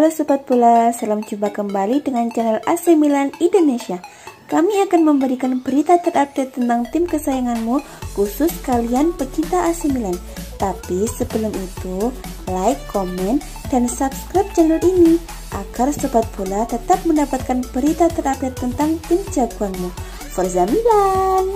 Halo Sobat Bola, salam jumpa kembali dengan channel AC Milan Indonesia. Kami akan memberikan berita terupdate tentang tim kesayanganmu, khusus kalian pecinta AC Milan. Tapi sebelum itu, like, komen, dan subscribe channel ini agar Sobat Bola tetap mendapatkan berita terupdate tentang tim jagoanmu. Forza Milan!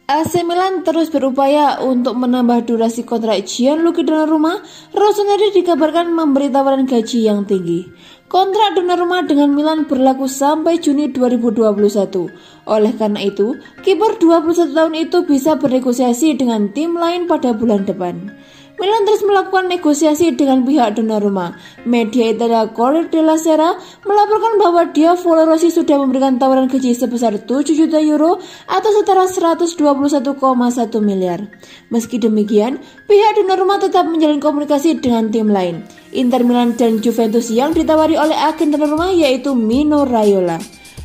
AC Milan terus berupaya untuk menambah durasi kontrak Gianluigi Donnarumma. Rossoneri dikabarkan memberi tawaran gaji yang tinggi. Kontrak Donnarumma dengan Milan berlaku sampai Juni 2021. Oleh karena itu, kiper 21 tahun itu bisa bernegosiasi dengan tim lain pada bulan depan. Milan terus melakukan negosiasi dengan pihak Donnarumma. Media Italia Corriere della Sera melaporkan bahwa Diavolo Rossi sudah memberikan tawaran gaji sebesar 7 juta euro atau setara 121,1 miliar. Meski demikian, pihak Donnarumma tetap menjalin komunikasi dengan tim lain, Inter Milan dan Juventus yang ditawari oleh agen Donnarumma yaitu Mino Raiola.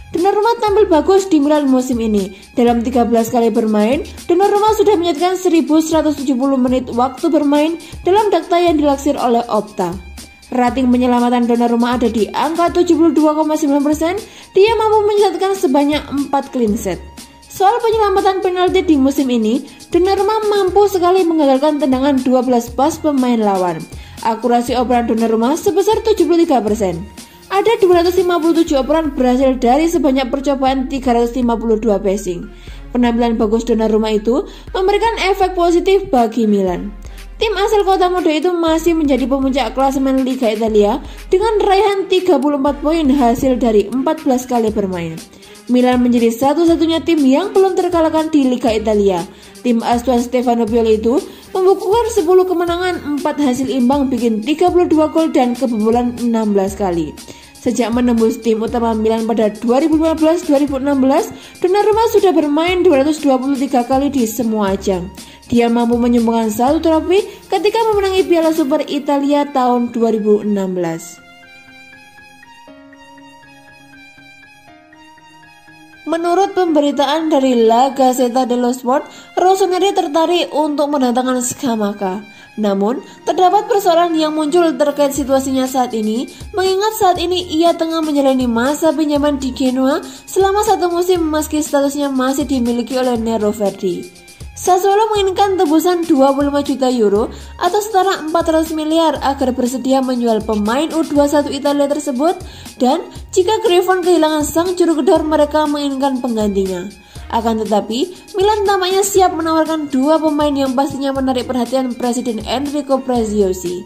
Donnarumma tampil bagus di Milan musim ini. Dalam 13 kali bermain, Donnarumma sudah menyatakan 1170 menit waktu bermain dalam data yang dilansir oleh Opta. Rating penyelamatan Donnarumma ada di angka 72,9%. Dia mampu mencatatkan sebanyak 4 clean set. Soal penyelamatan penalti di musim ini, Donnarumma mampu sekali menggagalkan tendangan 12 pas pemain lawan. Akurasi operan Donnarumma sebesar 73%. Ada 257 operan berhasil dari sebanyak percobaan 352 passing. Penampilan bagus Donnarumma itu memberikan efek positif bagi Milan. Tim asal kota muda itu masih menjadi pemuncak klasemen Liga Italia dengan raihan 34 poin hasil dari 14 kali bermain. Milan menjadi satu-satunya tim yang belum terkalahkan di Liga Italia. Tim asuhan Stefano Pioli itu membukukan 10 kemenangan, 4 hasil imbang, bikin 32 gol dan kebobolan 16 kali. Sejak menembus tim utama Milan pada 2015-2016, Donnarumma sudah bermain 223 kali di semua ajang. Dia mampu menyumbangkan 1 trofi ketika memenangi Piala Super Italia tahun 2016. Menurut pemberitaan dari La Gazzetta dello Sport, Rossoneri tertarik untuk mendatangkan Scamacca. Namun, terdapat persoalan yang muncul terkait situasinya saat ini, mengingat saat ini ia tengah menjalani masa pinjaman di Genoa selama 1 musim meski statusnya masih dimiliki oleh Nero Verdi. Sassuolo menginginkan tebusan 25 juta euro atau setara 400 miliar agar bersedia menjual pemain U21 Italia tersebut, dan jika Grifon kehilangan sang juru gedor, mereka menginginkan penggantinya. Akan tetapi, Milan tampaknya siap menawarkan 2 pemain yang pastinya menarik perhatian Presiden Enrico Preziosi.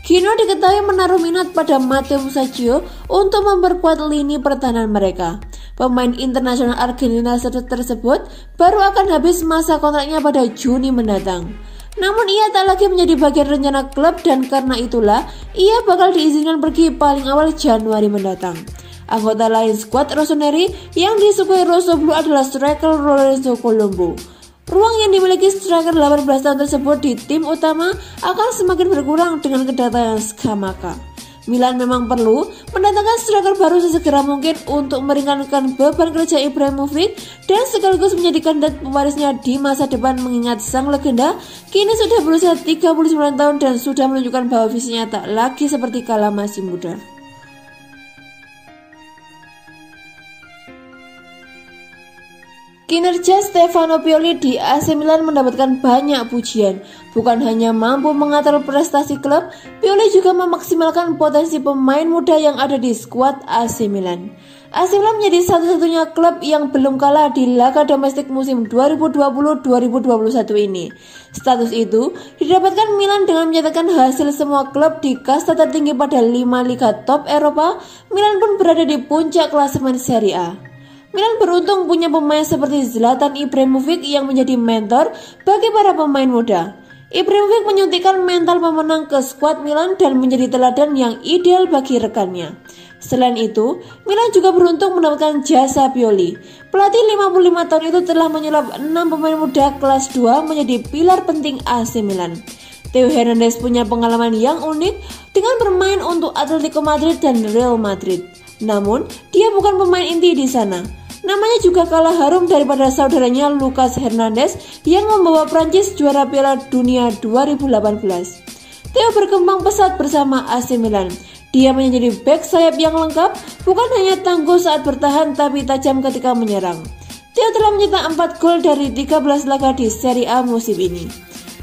Genoa diketahui menaruh minat pada Matteo Musacchio untuk memperkuat lini pertahanan mereka. Pemain internasional Argentina tersebut baru akan habis masa kontraknya pada Juni mendatang. Namun ia tak lagi menjadi bagian rencana klub dan karena itulah ia bakal diizinkan pergi paling awal Januari mendatang. Anggota lain skuad Rossoneri yang disukai Rossoblu adalah striker Lorenzo Colombo. Ruang yang dimiliki striker 18 tahun tersebut di tim utama akan semakin berkurang dengan kedatangan Scamacca. Milan memang perlu mendatangkan striker baru sesegera mungkin untuk meringankan beban kerja Ibrahimovic dan sekaligus menjadikan kandidat pewarisnya di masa depan, mengingat sang legenda kini sudah berusia 39 tahun dan sudah menunjukkan bahwa visinya tak lagi seperti kala masih muda. Kinerja Stefano Pioli di AC Milan mendapatkan banyak pujian. Bukan hanya mampu mengatur prestasi klub, Pioli juga memaksimalkan potensi pemain muda yang ada di skuad AC Milan. AC Milan menjadi satu-satunya klub yang belum kalah di laga domestik musim 2020-2021 ini. Status itu didapatkan Milan dengan mencatatkan hasil semua klub di kasta tertinggi pada 5 liga top Eropa. Milan pun berada di puncak klasemen Serie A. Milan beruntung punya pemain seperti Zlatan Ibrahimovic yang menjadi mentor bagi para pemain muda. Ibrahimovic menyuntikkan mental pemenang ke skuad Milan dan menjadi teladan yang ideal bagi rekannya. Selain itu, Milan juga beruntung mendapatkan jasa Pioli. Pelatih 55 tahun itu telah menyulap 6 pemain muda kelas 2 menjadi pilar penting AC Milan. Theo Hernandez punya pengalaman yang unik dengan bermain untuk Atletico Madrid dan Real Madrid. Namun, dia bukan pemain inti di sana. Namanya juga kalah harum daripada saudaranya Lucas Hernandez yang membawa Prancis juara Piala Dunia 2018. Theo berkembang pesat bersama AC Milan. Dia menjadi bek sayap yang lengkap, bukan hanya tangguh saat bertahan tapi tajam ketika menyerang. Theo telah mencetak 4 gol dari 13 laga di Serie A musim ini.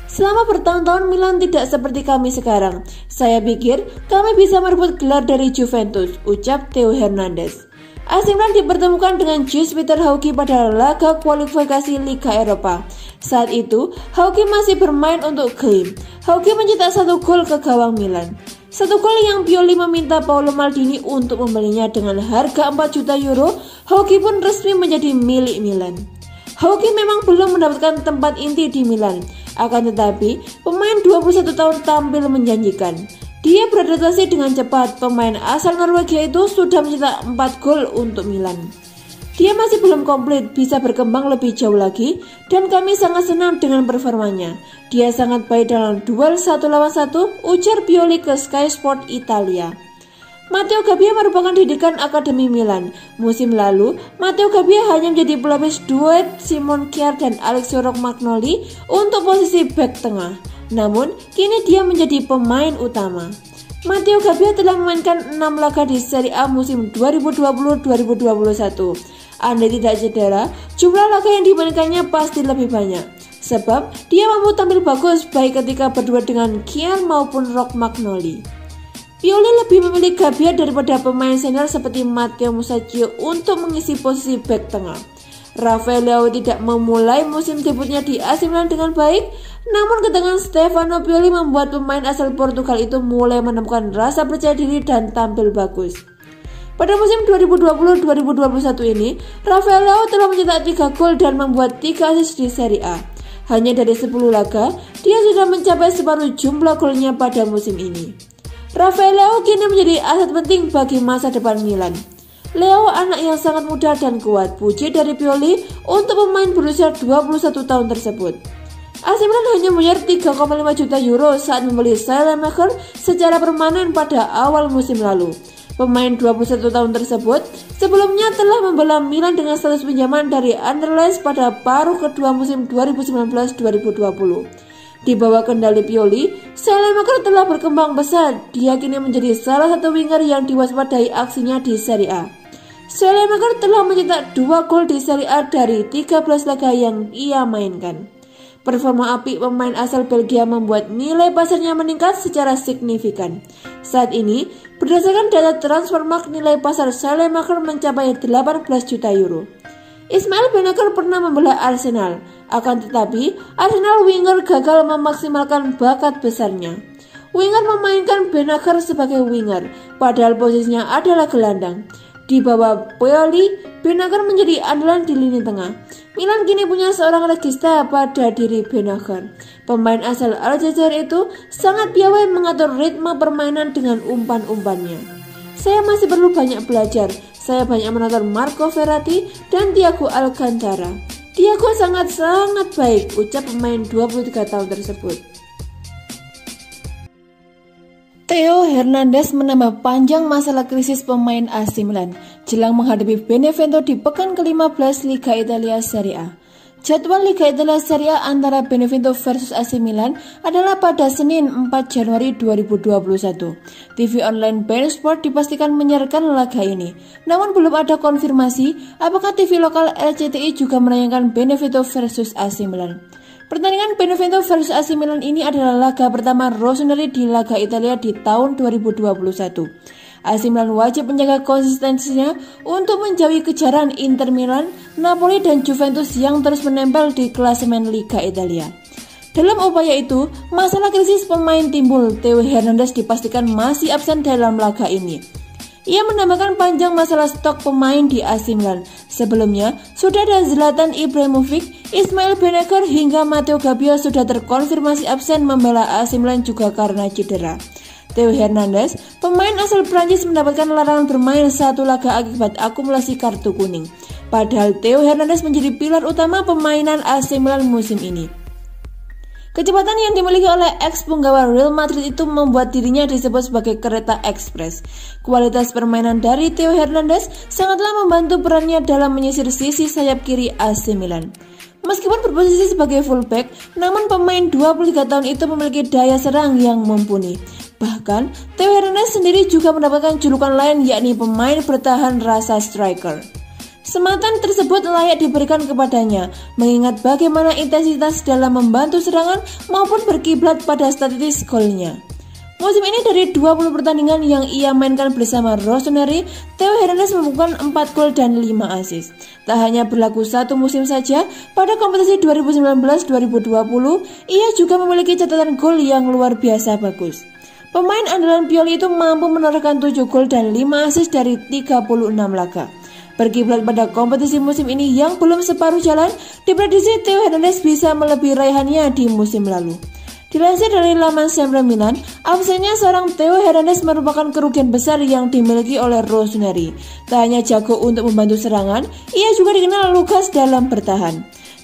Selama bertahun-tahun Milan tidak seperti kami sekarang. Saya pikir kami bisa merebut gelar dari Juventus, ucap Theo Hernandez. AC Milan dipertemukan dengan JS Peter Hauki pada laga kualifikasi Liga Eropa. Saat itu, Hauki masih bermain untuk Glim. Hauki mencetak 1 gol ke gawang Milan. 1 gol yang Pioli meminta Paolo Maldini untuk membelinya dengan harga 4 juta euro. Hauki pun resmi menjadi milik Milan. Hauki memang belum mendapatkan tempat inti di Milan. Akan tetapi, pemain 21 tahun tampil menjanjikan. Dia beradaptasi dengan cepat. Pemain asal Norwegia itu sudah mencetak 4 gol untuk Milan. Dia masih belum komplit, bisa berkembang lebih jauh lagi, dan kami sangat senang dengan performanya. Dia sangat baik dalam duel 1 lawan 1, ujar Pioli ke Sky Sport Italia. Matteo Gabbia merupakan didikan Akademi Milan. Musim lalu, Matteo Gabbia hanya menjadi pelapis duet Simon Kjaer dan Alessio Romagnoli untuk posisi bek tengah. Namun, kini dia menjadi pemain utama. Matteo Gabbia telah memainkan 6 laga di Serie A musim 2020-2021. Andai tidak cedera, jumlah laga yang dimainkannya pasti lebih banyak. Sebab, dia mampu tampil bagus baik ketika berdua dengan Kjaer maupun Romagnoli. Pioli lebih memilih Gabbia daripada pemain senior seperti Matteo Musacchio untuk mengisi posisi bek tengah. Rafael Leao tidak memulai musim debutnya di AC Milan dengan baik, namun kedatangan Stefano Pioli membuat pemain asal Portugal itu mulai menemukan rasa percaya diri dan tampil bagus. Pada musim 2020-2021 ini, Rafael Leao telah mencetak 3 gol dan membuat 3 assist di Serie A. Hanya dari 10 laga, dia sudah mencapai separuh jumlah golnya pada musim ini. Rafael Leao kini menjadi aset penting bagi masa depan Milan. Leao anak yang sangat muda dan kuat, puji dari Pioli untuk pemain berusia 21 tahun tersebut. AC Milan hanya membayar 3,5 juta euro saat membeli Saelemaekers secara permanen pada awal musim lalu. Pemain 21 tahun tersebut sebelumnya telah membela Milan dengan status pinjaman dari Anderlecht pada paruh kedua musim 2019-2020. Di bawah kendali Pioli, Saelemaekers telah berkembang besar. Dia kini menjadi salah satu winger yang diwaspadai aksinya di Serie A. Saelemaekers telah mencetak 2 gol di Serie A dari 13 laga yang ia mainkan. Performa apik pemain asal Belgia membuat nilai pasarnya meningkat secara signifikan. Saat ini, berdasarkan data Transfermarkt, nilai pasar Saelemaekers mencapai 18 juta euro. Ismail Benacer pernah membela Arsenal, akan tetapi Arsenal winger gagal memaksimalkan bakat besarnya. Winger memainkan Benacer sebagai winger, padahal posisinya adalah gelandang. Di bawah Pioli, Benacer menjadi andalan di lini tengah. Milan kini punya seorang regista pada diri Benacer. Pemain asal Aljazair itu sangat piawai mengatur ritme permainan dengan umpan-umpannya. Saya masih perlu banyak belajar. Saya banyak menonton Marco Verratti dan Thiago Alcantara. Thiago sangat baik, ucap pemain 23 tahun tersebut. Theo Hernandez menambah panjang masalah krisis pemain AC Milan jelang menghadapi Benevento di pekan ke-15 Liga Italia Serie A. Jadwal Liga Italia Serie A antara Benevento versus AC Milan adalah pada Senin 4 Januari 2021. TV online beIN Sport dipastikan menyiarkan laga ini. Namun belum ada konfirmasi apakah TV lokal RCTI juga menayangkan Benevento versus AC Milan. Pertandingan Benevento versus AC Milan ini adalah laga pertama Rossoneri di Laga Italia di tahun 2021. AC Milan wajib menjaga konsistensinya untuk menjauhi kejaran Inter Milan, Napoli, dan Juventus yang terus menempel di klasemen Liga Italia. Dalam upaya itu, masalah krisis pemain timbul. Theo Hernandez dipastikan masih absen dalam laga ini. Ia menambahkan panjang masalah stok pemain di AC Milan. Sebelumnya, sudah ada Zlatan Ibrahimovic, Ismail Benacer hingga Matteo Gabbia sudah terkonfirmasi absen membela AC Milan juga karena cedera. Theo Hernandez, pemain asal Prancis mendapatkan larangan bermain 1 laga akibat akumulasi kartu kuning. Padahal Theo Hernandez menjadi pilar utama permainan AC Milan musim ini. Kecepatan yang dimiliki oleh ex-punggawa Real Madrid itu membuat dirinya disebut sebagai kereta ekspres. Kualitas permainan dari Theo Hernandez sangatlah membantu perannya dalam menyisir sisi sayap kiri AC Milan. Meskipun berposisi sebagai fullback, namun pemain 23 tahun itu memiliki daya serang yang mumpuni. Bahkan, Theo Hernandez sendiri juga mendapatkan julukan lain, yakni pemain bertahan rasa striker. Sematan tersebut layak diberikan kepadanya, mengingat bagaimana intensitas dalam membantu serangan maupun berkiblat pada statistik golnya. Musim ini dari 20 pertandingan yang ia mainkan bersama Rossoneri, Theo Hernandez membukukan 4 gol dan 5 assist. Tak hanya berlaku satu musim saja, pada kompetisi 2019-2020, ia juga memiliki catatan gol yang luar biasa bagus. Pemain andalan Pioli itu mampu menorehkan 7 gol dan 5 assist dari 36 laga. Berkiblat pada kompetisi musim ini yang belum separuh jalan, diprediksi Theo Hernandez bisa melebihi raihannya di musim lalu. Dilansir dari laman Sempre Milan, absennya seorang Theo Hernandez merupakan kerugian besar yang dimiliki oleh Rossoneri. Tak hanya jago untuk membantu serangan, ia juga dikenal lugas dalam bertahan.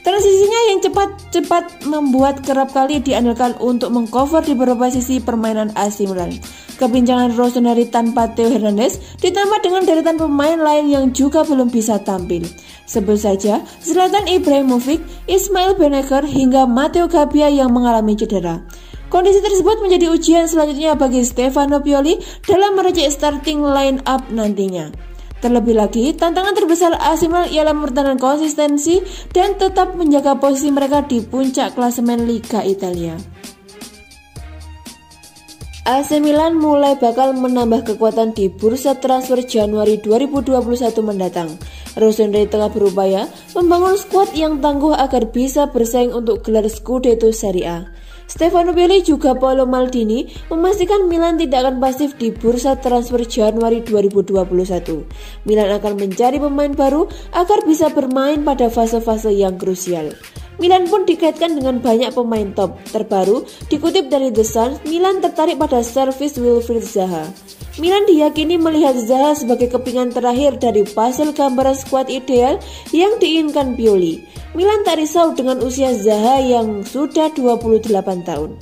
Transisinya yang cepat membuat kerap kali diandalkan untuk mengcover di beberapa sisi permainan AC Milan. Kebincangan Rossoneri tanpa Theo Hernandez ditambah dengan deretan pemain lain yang juga belum bisa tampil. Sebut saja Zlatan Ibrahimovic, Ismail Benacer hingga Matteo Gabbia yang mengalami cedera. Kondisi tersebut menjadi ujian selanjutnya bagi Stefano Pioli dalam meracik starting line up nantinya. Terlebih lagi, tantangan terbesar AC Milan ialah mempertahankan konsistensi dan tetap menjaga posisi mereka di puncak klasemen Liga Italia. AC Milan mulai bakal menambah kekuatan di bursa transfer Januari 2021 mendatang. Rossoneri tengah berupaya membangun skuad yang tangguh agar bisa bersaing untuk gelar Scudetto Serie A. Stefano Pioli juga Paolo Maldini memastikan Milan tidak akan pasif di bursa transfer Januari 2021. Milan akan mencari pemain baru agar bisa bermain pada fase-fase yang krusial. Milan pun dikaitkan dengan banyak pemain top. Terbaru, dikutip dari The Sun, Milan tertarik pada servis Wilfried Zaha. Milan diyakini melihat Zaha sebagai kepingan terakhir dari puzzle gambaran skuad ideal yang diinginkan Pioli. Milan tak risau dengan usia Zaha yang sudah 28 tahun.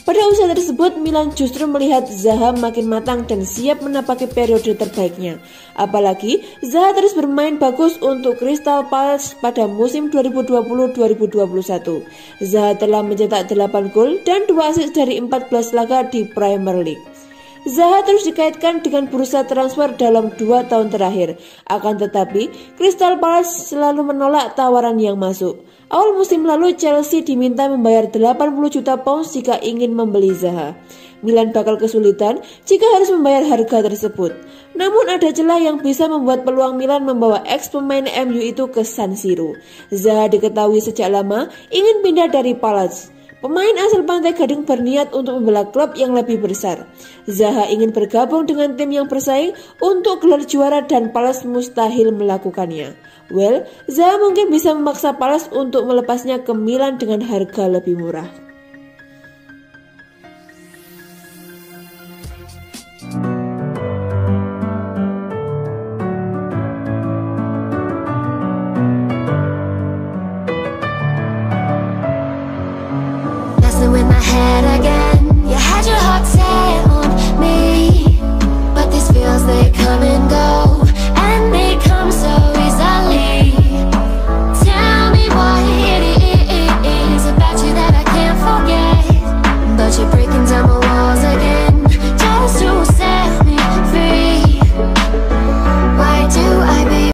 Pada usia tersebut, Milan justru melihat Zaha makin matang dan siap menapaki periode terbaiknya. Apalagi, Zaha terus bermain bagus untuk Crystal Palace pada musim 2020-2021. Zaha telah mencetak 8 gol dan 2 assist dari 14 laga di Premier League. Zaha terus dikaitkan dengan bursa transfer dalam 2 tahun terakhir. Akan tetapi, Crystal Palace selalu menolak tawaran yang masuk. Awal musim lalu, Chelsea diminta membayar 80 juta pounds jika ingin membeli Zaha. Milan bakal kesulitan jika harus membayar harga tersebut. Namun ada celah yang bisa membuat peluang Milan membawa ex pemain MU itu ke San Siro. Zaha diketahui sejak lama ingin pindah dari Palace. Pemain asal Pantai Gading berniat untuk membela klub yang lebih besar. Zaha ingin bergabung dengan tim yang bersaing untuk gelar juara dan Palace mustahil melakukannya. Zaha mungkin bisa memaksa Palace untuk melepasnya ke Milan dengan harga lebih murah.